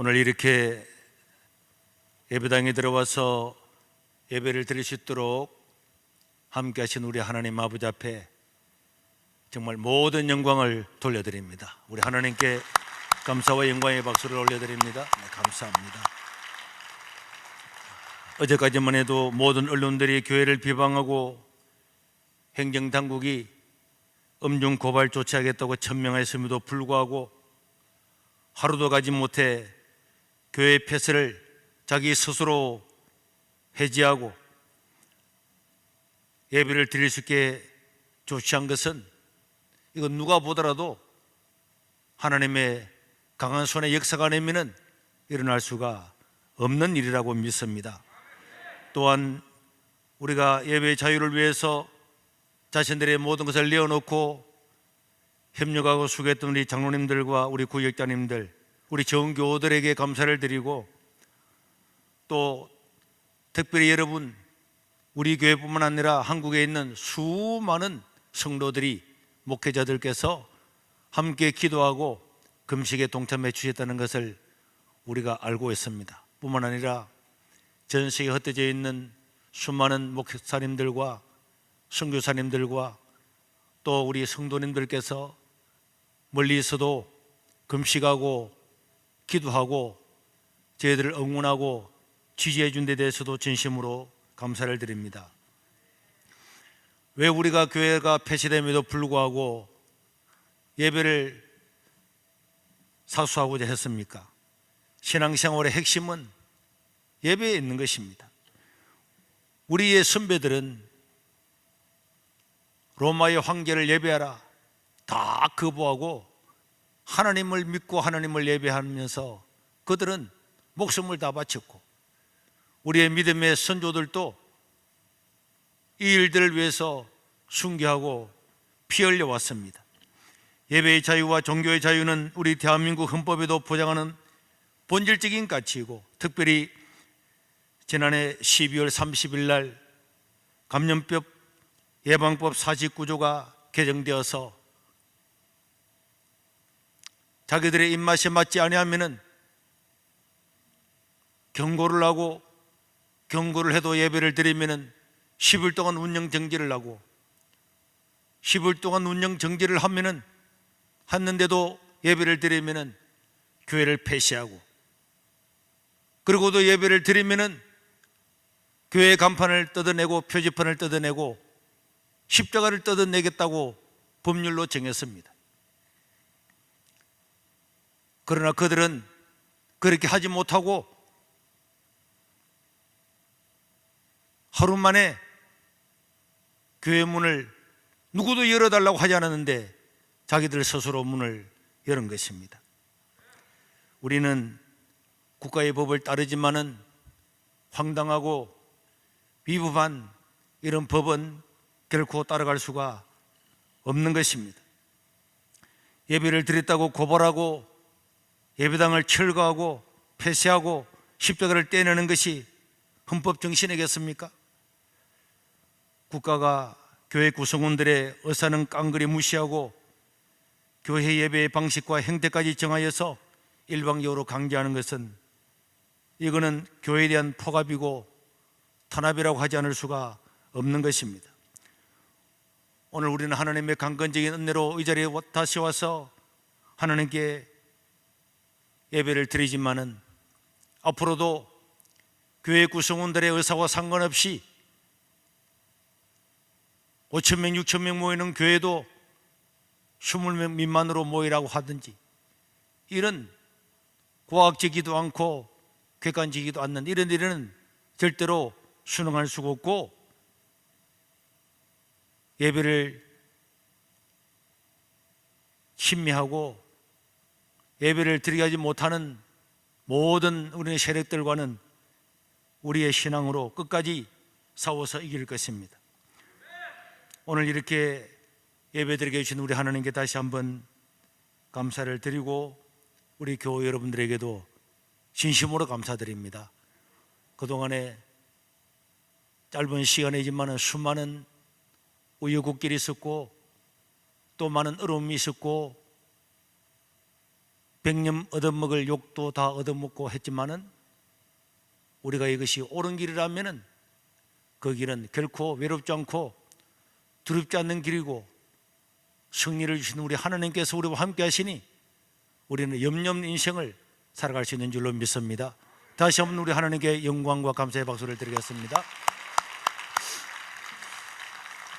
오늘 이렇게 예배당에 들어와서 예배를 드릴 수 있도록 함께 하신 우리 하나님 아버지 앞에 정말 모든 영광을 돌려드립니다. 우리 하나님께 감사와 영광의 박수를 올려드립니다. 네, 감사합니다. 어제까지만 해도 모든 언론들이 교회를 비방하고 행정당국이 엄중 고발 조치하겠다고 천명했음에도 불구하고 하루도 가지 못해 교회 폐쇄를 자기 스스로 해지하고 예배를 드릴 수 있게 조치한 것은 이건 누가 보더라도 하나님의 강한 손의 역사가 아니면 일어날 수가 없는 일이라고 믿습니다. 또한 우리가 예배의 자유를 위해서 자신들의 모든 것을 내어놓고 협력하고 수고했던 우리 장로님들과 우리 구역장님들, 우리 정교들에게 감사를 드리고, 또 특별히 여러분, 우리 교회뿐만 아니라 한국에 있는 수많은 성도들이, 목회자들께서 함께 기도하고 금식에 동참해 주셨다는 것을 우리가 알고 있습니다. 뿐만 아니라 전 세계에 흩어져 있는 수많은 목사님들과 선교사님들과 또 우리 성도님들께서 멀리서도 금식하고 기도하고 저희들을 응원하고 지지해 준 데 대해서도 진심으로 감사를 드립니다. 왜 우리가 교회가 폐쇄됨에도 불구하고 예배를 사수하고자 했습니까? 신앙생활의 핵심은 예배에 있는 것입니다. 우리의 선배들은 로마의 황제를 예배하라 다 거부하고 하나님을 믿고 하나님을 예배하면서 그들은 목숨을 다 바쳤고, 우리의 믿음의 선조들도 이 일들을 위해서 순교하고 피 흘려 왔습니다. 예배의 자유와 종교의 자유는 우리 대한민국 헌법에도 보장하는 본질적인 가치이고, 특별히 지난해 12월 30일 날 감염병 예방법 49조가 개정되어서 자기들의 입맛에 맞지 아니하면은 경고를 하고, 경고를 해도 예배를 드리면은 10일 동안 운영 정지를 하고, 10일 동안 운영 정지를 하면은 했는데도 예배를 드리면은 교회를 폐쇄하고, 그리고도 예배를 드리면은 교회 간판을 뜯어내고 표지판을 뜯어내고 십자가를 뜯어내겠다고 법률로 정했습니다. 그러나 그들은 그렇게 하지 못하고 하루 만에 교회 문을 누구도 열어달라고 하지 않았는데 자기들 스스로 문을 여는 것입니다. 우리는 국가의 법을 따르지만은 황당하고 위법한 이런 법은 결코 따라갈 수가 없는 것입니다. 예배를 드렸다고 고발하고 예배당을 철거하고 폐쇄하고 십자가를 떼내는 것이 헌법 정신이겠습니까? 국가가 교회 구성원들의 의사는 깡그리 무시하고 교회 예배의 방식과 형태까지 정하여서 일방적으로 강제하는 것은, 이거는 교회에 대한 포갑이고 탄압이라고 하지 않을 수가 없는 것입니다. 오늘 우리는 하나님의 강건적인 은혜로 이 자리에 다시 와서 하나님께 예배를 드리지만은 앞으로도 교회 구성원들의 의사와 상관없이 5,000명, 6,000명 모이는 교회도 20명 미만으로 모이라고 하든지, 이런 과학적이지도 않고 객관적이지도 않는 이런 일은 절대로 순응할 수가 없고, 예배를 침해하고 예배를 드리게 하지 못하는 모든 우리의 세력들과는 우리의 신앙으로 끝까지 싸워서 이길 것입니다. 오늘 이렇게 예배드리게 해주신 우리 하나님께 다시 한번 감사를 드리고, 우리 교회 여러분들에게도 진심으로 감사드립니다. 그동안에 짧은 시간이지만 수많은 우여곡절이 있었고 또 많은 어려움이 있었고 백년 얻어먹을 욕도 다 얻어먹고 했지만은 우리가 이것이 옳은 길이라면은 그 길은 결코 외롭지 않고 두렵지 않는 길이고 승리를 주신 우리 하나님께서 우리와 함께 하시니 우리는 염려 없는 인생을 살아갈 수 있는 줄로 믿습니다. 다시 한번 우리 하나님께 영광과 감사의 박수를 드리겠습니다.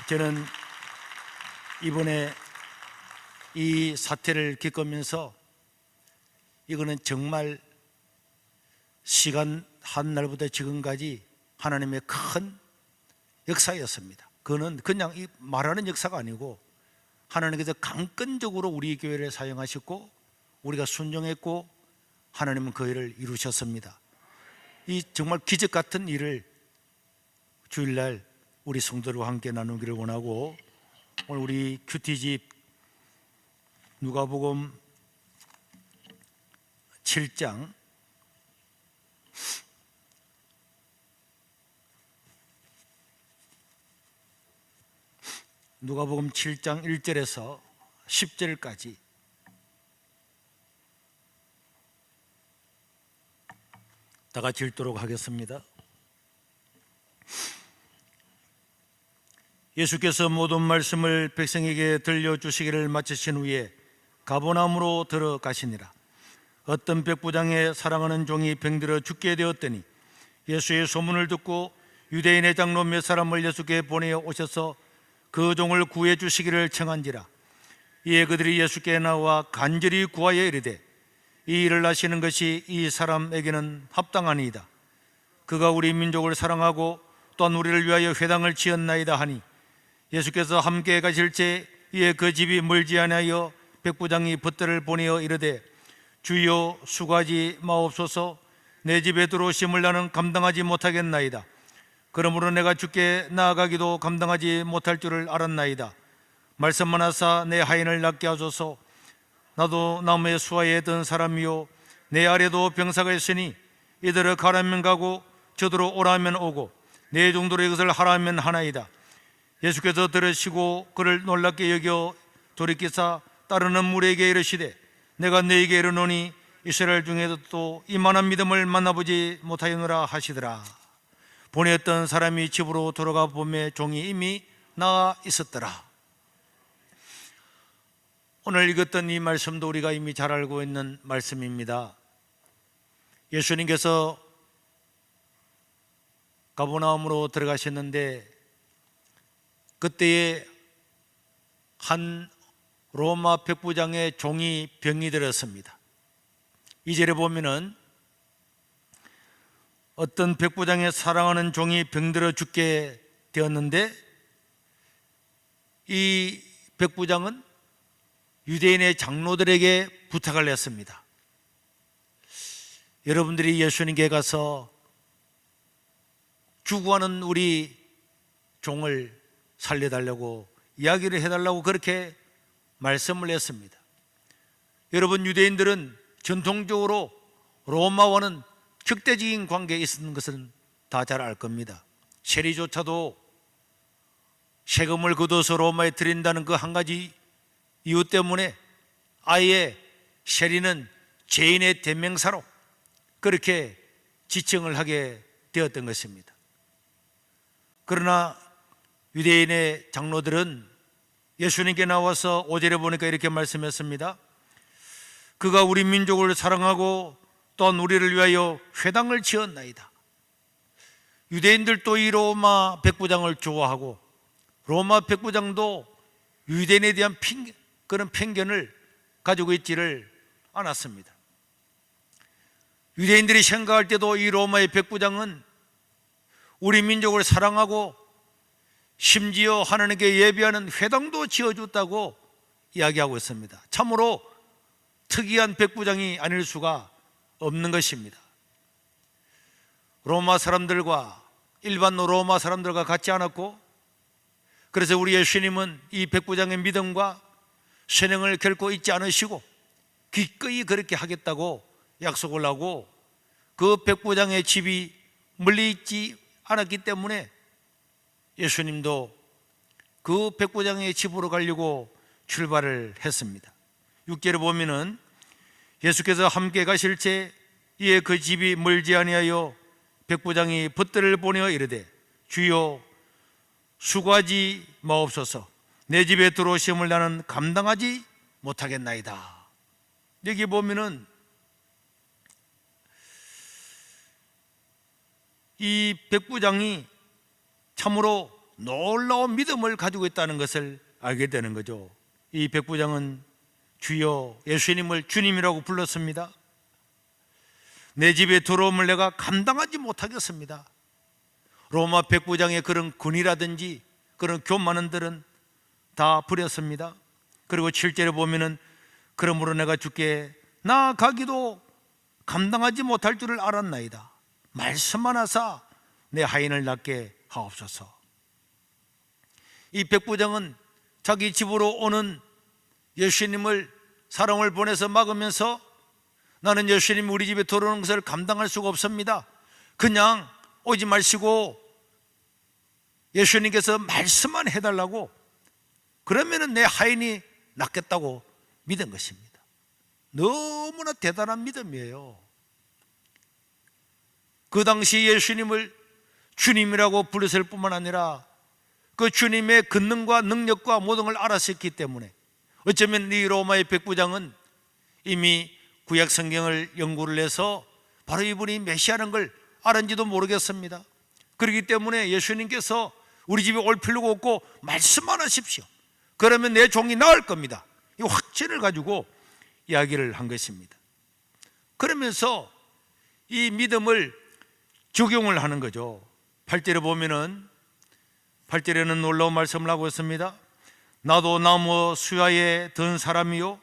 저는 이번에 이 사태를 겪으면서 이거는 정말 시간 한 날부터 지금까지 하나님의 큰 역사였습니다. 그거는 그냥 말하는 역사가 아니고 하나님께서 강권적으로 우리 교회를 사용하셨고 우리가 순종했고 하나님은 그 일을 이루셨습니다. 이 정말 기적 같은 일을 주일날 우리 성도들과 함께 나누기를 원하고 오늘 우리 큐티집 누가복음 7장 누가복음 7장 1절에서 10절까지 다 같이 읽도록 하겠습니다. 예수께서 모든 말씀을 백성에게 들려주시기를 마치신 후에 가버나움으로 들어가시니라. 어떤 백부장의 사랑하는 종이 병들어 죽게 되었더니 예수의 소문을 듣고 유대인의 장로 몇 사람을 예수께 보내어 오셔서 그 종을 구해 주시기를 청한지라. 이에 그들이 예수께 나와 간절히 구하여 이르되 이 일을 하시는 것이 이 사람에게는 합당하니이다. 그가 우리 민족을 사랑하고 또한 우리를 위하여 회당을 지었나이다 하니 예수께서 함께 가실 때 이에 그 집이 멀지 아니하여 백부장이 벗들을 보내어 이르되 주여 수고하지 마옵소서. 내 집에 들어오심을 나는 감당하지 못하겠나이다. 그러므로 내가 주께 나아가기도 감당하지 못할 줄을 알았나이다. 말씀만 하사 내 하인을 낫게 하소서. 나도 나무의 수하에 든 사람이요 내 아래도 병사가 있으니 이들을 가라면 가고 저더러 오라면 오고 내 정도로 이것을 하라면 하나이다. 예수께서 들으시고 그를 놀랍게 여겨 돌이키사 따르는 무리에게 이르시되 내가 너에게 이르노니 이스라엘 중에도 또 이만한 믿음을 만나보지 못하였노라 하시더라. 보냈던 사람이 집으로 돌아가 보매 종이 이미 나아 있었더라. 오늘 읽었던 이 말씀도 우리가 이미 잘 알고 있는 말씀입니다. 예수님께서 가버나움으로 들어가셨는데 그때에 한 로마 백부장의 종이 병이 들었습니다. 2절에 보면은 어떤 백부장의 사랑하는 종이 병들어 죽게 되었는데 이 백부장은 유대인의 장로들에게 부탁을 했습니다. 여러분들이 예수님께 가서 죽어가는 우리 종을 살려달라고 이야기를 해달라고 그렇게 말씀을 했습니다. 여러분, 유대인들은 전통적으로 로마와는 적대적인 관계에 있는 것은 다 잘 알 겁니다. 세리조차도 세금을 걷어서 로마에 드린다는 그 한 가지 이유 때문에 아예 세리는 죄인의 대명사로 그렇게 지칭을 하게 되었던 것입니다. 그러나 유대인의 장로들은 예수님께 나와서 5절에 보니까 이렇게 말씀했습니다. 그가 우리 민족을 사랑하고 또한 우리를 위하여 회당을 지었나이다. 유대인들도 이 로마 백부장을 좋아하고 로마 백부장도 유대인에 대한 그런 편견을 가지고 있지를 않았습니다. 유대인들이 생각할 때도 이 로마의 백부장은 우리 민족을 사랑하고 심지어 하나님께 예배하는 회당도 지어줬다고 이야기하고 있습니다. 참으로 특이한 백부장이 아닐 수가 없는 것입니다. 로마 사람들과 일반 로마 사람들과 같지 않았고, 그래서 우리 예수님은 이 백부장의 믿음과 선행을 결코 잊지 않으시고 기꺼이 그렇게 하겠다고 약속을 하고, 그 백부장의 집이 멀리 있지 않았기 때문에 예수님도 그 백부장의 집으로 가려고 출발을 했습니다. 6절에 보면은 예수께서 함께 가실 때 이에 그 집이 멀지 아니하여 백부장이 벗들을 보내어 이르되 주여 수고하지 마옵소서. 내 집에 들어오심을 나는 감당하지 못하겠나이다. 여기 보면은 이 백부장이 참으로 놀라운 믿음을 가지고 있다는 것을 알게 되는 거죠. 이 백부장은 주여 예수님을 주님이라고 불렀습니다. 내 집에 들어옴을 내가 감당하지 못하겠습니다. 로마 백부장의 그런 군이라든지 그런 교만한들은 다 버렸습니다. 그리고 7절에 보면은 그러므로 내가 주께 나아가기도 감당하지 못할 줄을 알았나이다. 말씀만 하사 내 하인을 낫게 하옵소서. 이 백부장은 자기 집으로 오는 예수님을 사람을 보내서 막으면서 나는 예수님 우리 집에 들어오는 것을 감당할 수가 없습니다. 그냥 오지 마시고 예수님께서 말씀만 해달라고, 그러면은 내 하인이 낫겠다고 믿은 것입니다. 너무나 대단한 믿음이에요. 그 당시 예수님을 주님이라고 부르실 뿐만 아니라 그 주님의 권능과 능력과 모든 걸 알았었기 때문에 어쩌면 이 로마의 백부장은 이미 구약 성경을 연구를 해서 바로 이분이 메시아라는 걸 알았는지도 모르겠습니다. 그렇기 때문에 예수님께서 우리 집에 올 필요가 없고 말씀만 하십시오. 그러면 내 종이 나을 겁니다. 이 확신을 가지고 이야기를 한 것입니다. 그러면서 이 믿음을 적용을 하는 거죠. 8절에 보면은 8절에는 놀라운 말씀을 하고 있습니다. 나도 나무 수야에 든 사람이요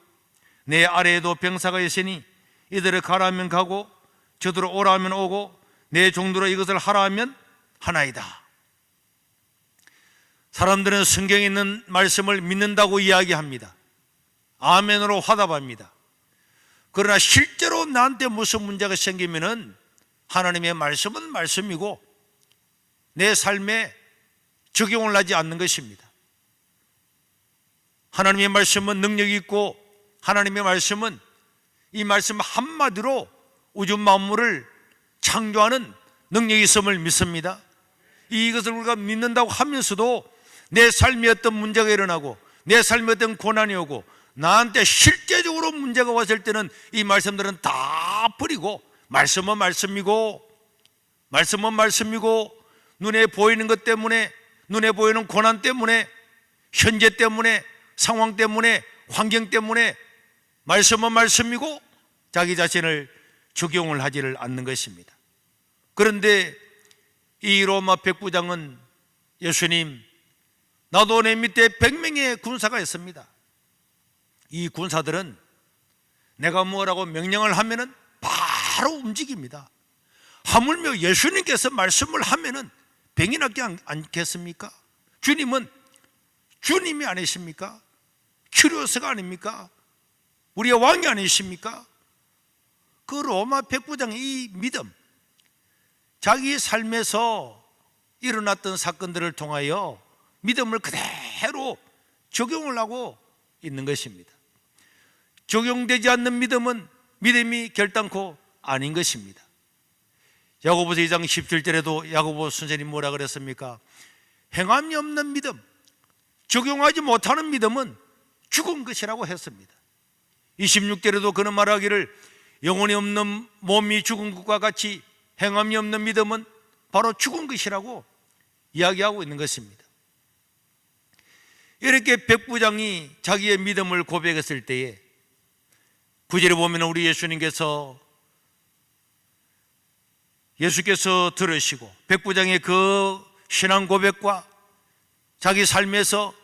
내 아래에도 병사가 있으니 이들을 가라 하면 가고 저들을 오라 하면 오고 내 종들로 이것을 하라 하면 하나이다. 사람들은 성경에 있는 말씀을 믿는다고 이야기합니다. 아멘으로 화답합니다. 그러나 실제로 나한테 무슨 문제가 생기면은 하나님의 말씀은 말씀이고 내 삶에 적용을 하지 않는 것입니다. 하나님의 말씀은 능력이 있고 하나님의 말씀은 이 말씀 한마디로 우주 만물을 창조하는 능력이 있음을 믿습니다. 이것을 우리가 믿는다고 하면서도 내 삶에 어떤 문제가 일어나고 내 삶에 어떤 고난이 오고 나한테 실제적으로 문제가 왔을 때는 이 말씀들은 다 버리고 말씀은 말씀이고 말씀은 말씀이고 눈에 보이는 것 때문에 눈에 보이는 고난 때문에 현재 때문에 상황 때문에 환경 때문에 말씀은 말씀이고 자기 자신을 적용을 하지를 않는 것입니다. 그런데 이 로마 백부장은 예수님 나도 내 밑에 100명의 군사가 있습니다. 이 군사들은 내가 뭐라고 명령을 하면은 바로 움직입니다. 하물며 예수님께서 말씀을 하면은 병이 낫지 않겠습니까? 주님은 주님이 아니십니까? 큐리오스가 아닙니까? 우리의 왕이 아니십니까? 그 로마 백부장의 이 믿음, 자기 삶에서 일어났던 사건들을 통하여 믿음을 그대로 적용을 하고 있는 것입니다. 적용되지 않는 믿음은 믿음이 결단코 아닌 것입니다. 야고보서 2장 17절에도 야고보 선생님 뭐라 그랬습니까? 행함이 없는 믿음, 적용하지 못하는 믿음은 죽은 것이라고 했습니다. 26절에도 그는 말하기를 영혼이 없는 몸이 죽은 것과 같이 행함이 없는 믿음은 바로 죽은 것이라고 이야기하고 있는 것입니다. 이렇게 백부장이 자기의 믿음을 고백했을 때에 9절에 보면 우리 예수께서 들으시고 백부장의 그 신앙 고백과 자기 삶에서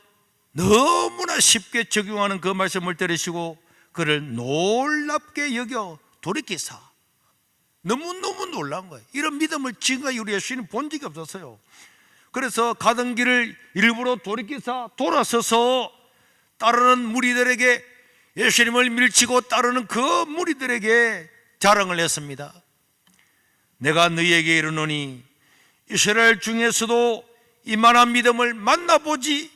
너무나 쉽게 적용하는 그 말씀을 들으시고 그를 놀랍게 여겨 돌이키사. 너무너무 놀라운 거예요. 이런 믿음을 지금까지 우리 예수님 본 적이 없었어요. 그래서 가던 길을 일부러 돌이키사 돌아서서 따르는 무리들에게, 예수님을 밀치고 따르는 그 무리들에게 자랑을 했습니다. 내가 너희에게 이르노니 이스라엘 중에서도 이만한 믿음을 만나보지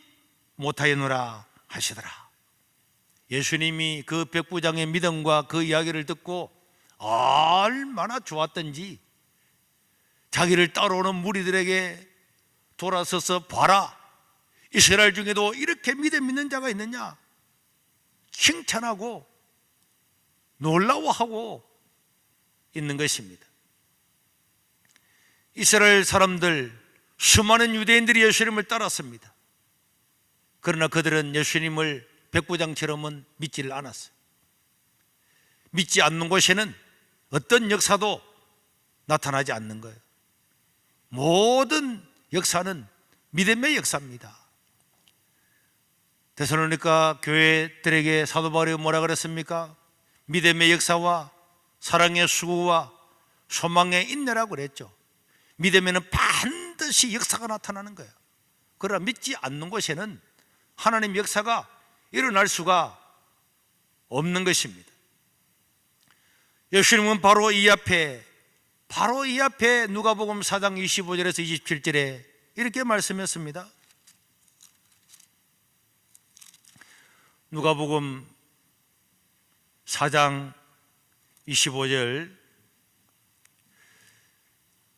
못하였노라 하시더라. 예수님이 그 백부장의 믿음과 그 이야기를 듣고 얼마나 좋았던지 자기를 따라오는 무리들에게 돌아서서 봐라, 이스라엘 중에도 이렇게 믿음 있는 자가 있느냐 칭찬하고 놀라워하고 있는 것입니다. 이스라엘 사람들, 수많은 유대인들이 예수님을 따랐습니다. 그러나 그들은 예수님을 백부장처럼은 믿지를 않았어요. 믿지 않는 곳에는 어떤 역사도 나타나지 않는 거예요. 모든 역사는 믿음의 역사입니다. 데살로니가 교회들에게 사도 바울이 뭐라 그랬습니까? 믿음의 역사와 사랑의 수고와 소망의 인내라고 그랬죠. 믿음에는 반드시 역사가 나타나는 거예요. 그러나 믿지 않는 곳에는 하나님의 역사가 일어날 수가 없는 것입니다. 예수님은 바로 이 앞에 누가복음 4장 25절에서 27절에 이렇게 말씀했습니다. 누가복음 4장 25절,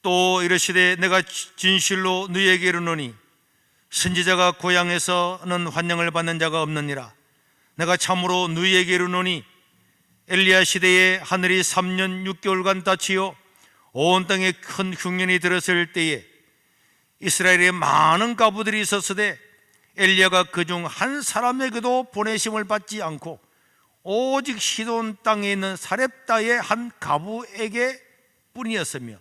또 이르시되 내가 진실로 너희에게 이르노니 선지자가 고향에서는 환영을 받는 자가 없느니라. 내가 참으로 너희에게 이르노니 엘리야 시대에 하늘이 3년 6개월간 닫히어 온 땅에 큰 흉년이 들었을 때에 이스라엘에 많은 과부들이 있었으되 엘리야가 그중 한 사람에게도 보내심을 받지 않고 오직 시돈 땅에 있는 사렙다의 한 과부에게 뿐이었으며,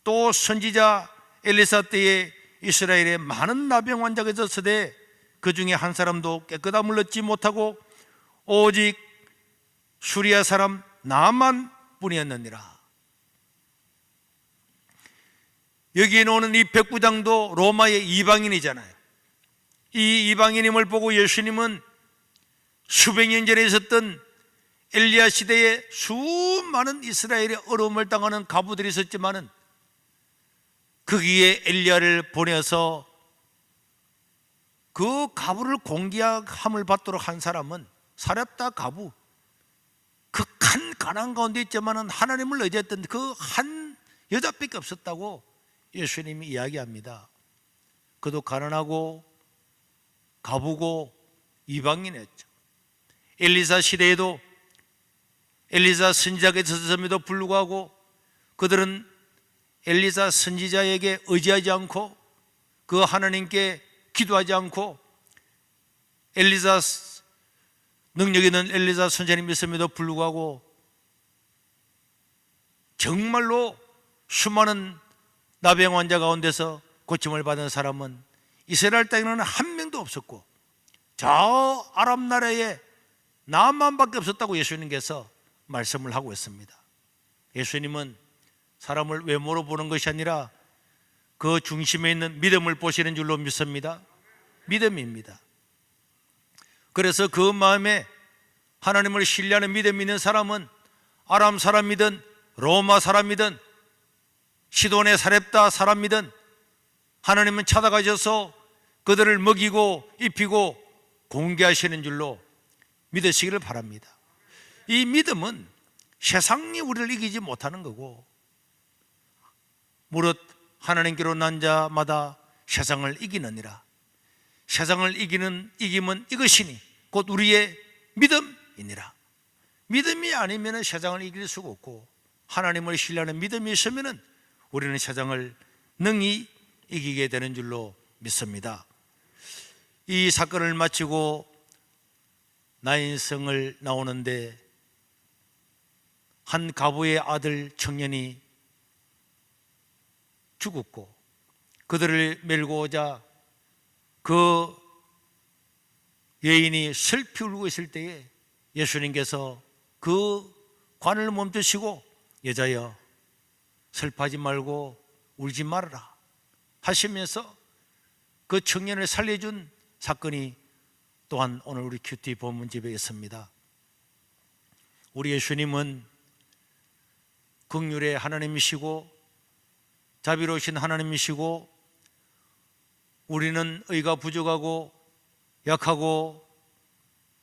또 선지자 엘리사 때에 이스라엘에 많은 나병 환자가 있었으되 그 중에 한 사람도 깨끗함을 얻지 못하고 오직 수리아 사람 나만 뿐이었느니라. 여기에 나오는 이 백부장도 로마의 이방인이잖아요. 이 이방인임을 보고 예수님은 수백 년 전에 있었던 엘리야 시대에 수많은 이스라엘의 어려움을 당하는 과부들이 있었지만은 거기에 엘리야를 보내서 그 과부를 공개함을 받도록 한 사람은 사렙다 과부, 극한 가난 가운데 있지만은 하나님을 의지했던 그 한 여자밖에 없었다고 예수님이 이야기합니다. 그도 가난하고 과부고 이방인이었죠. 엘리사 시대에도 엘리사 선지자가 있었음에도 불구하고 그들은 엘리사 선지자에게 의지하지 않고 그 하나님께 기도하지 않고 엘리사 능력 있는 엘리사 선지자님이 있음에도 불구하고 정말로 수많은 나병 환자 가운데서 고침을 받은 사람은 이스라엘 땅에는 한 명도 없었고 저 아람 나라에 나만밖에 없었다고 예수님께서 말씀을 하고 있습니다. 예수님은 사람을 외모로 보는 것이 아니라 그 중심에 있는 믿음을 보시는 줄로 믿습니다. 믿음입니다. 그래서 그 마음에 하나님을 신뢰하는 믿음이 있는 사람은 아람 사람이든 로마 사람이든 시돈의 사렙다 사람이든 하나님은 찾아가셔서 그들을 먹이고 입히고 공개하시는 줄로 믿으시기를 바랍니다. 이 믿음은 세상이 우리를 이기지 못하는 거고, 무릇 하나님께로 난 자마다 세상을 이기느니라. 세상을 이김은 이것이니 곧 우리의 믿음이니라. 믿음이 아니면 세상을 이길 수가 없고, 하나님을 신뢰하는 믿음이 있으면 우리는 세상을 능히 이기게 되는 줄로 믿습니다. 이 사건을 마치고 나인성을 나오는데 한 과부의 아들 청년이 죽었고 그들을 메고 오자 그 여인이 슬피 울고 있을 때에 예수님께서 그 관을 멈추시고 여자여 슬퍼하지 말고 울지 말아라 하시면서 그 청년을 살려준 사건이 또한 오늘 우리 큐티 본문집에 있습니다. 우리 예수님은 긍휼의 하나님이시고 자비로우신 하나님이시고 우리는 의가 부족하고 약하고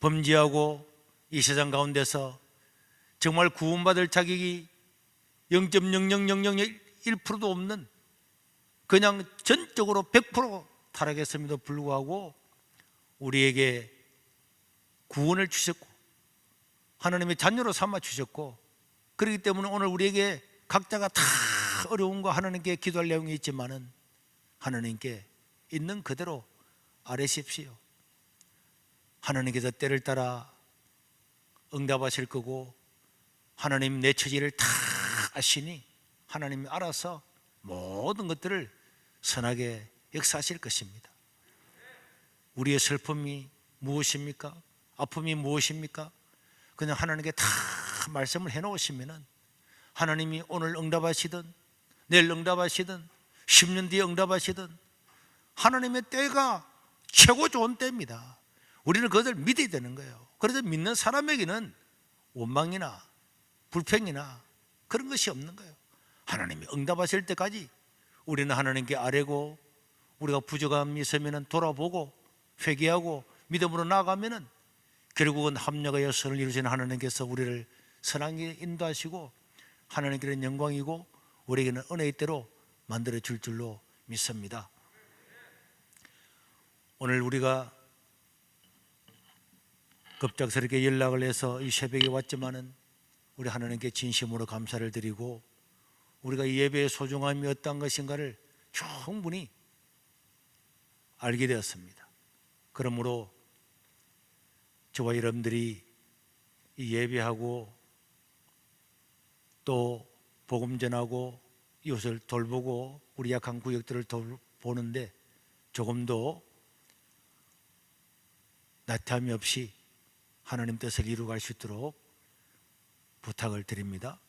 범죄하고 이 세상 가운데서 정말 구원받을 자격이 0.00001%도 없는 그냥 전적으로 100% 타락했음에도 불구하고 우리에게 구원을 주셨고 하나님의 자녀로 삼아 주셨고, 그렇기 때문에 오늘 우리에게 각자가 다 어려운 거 하나님께 기도할 내용이 있지만은 하나님께 있는 그대로 아뢰십시오. 하나님께서 때를 따라 응답하실 거고 하나님 내 처지를 다 아시니 하나님이 알아서 모든 것들을 선하게 역사하실 것입니다. 우리의 슬픔이 무엇입니까? 아픔이 무엇입니까? 그냥 하나님께 다 말씀을 해놓으시면은 하나님이 오늘 응답하시든 내일 응답하시든 10년 뒤에 응답하시든 하나님의 때가 최고 좋은 때입니다. 우리는 그것을 믿어야 되는 거예요. 그래서 믿는 사람에게는 원망이나 불평이나 그런 것이 없는 거예요. 하나님이 응답하실 때까지 우리는 하나님께 아뢰고, 우리가 부족함이 있으면 돌아보고 회개하고 믿음으로 나아가면 결국은 합력하여 선을 이루시는 하나님께서 우리를 선하게 인도하시고 하나님께는 영광이고 우리에게는 은혜의 때로 만들어 줄 줄로 믿습니다. 오늘 우리가 급작스럽게 연락을 해서 이 새벽에 왔지만은 우리 하나님께 진심으로 감사를 드리고 우리가 이 예배의 소중함이 어떤 것인가를 충분히 알게 되었습니다. 그러므로 저와 여러분들이 이 예배하고 또 복음 전하고 이웃을 돌보고 우리 약한 구역들을 돌보는데 조금도 나태함이 없이 하나님 뜻을 이루어갈 수 있도록 부탁을 드립니다.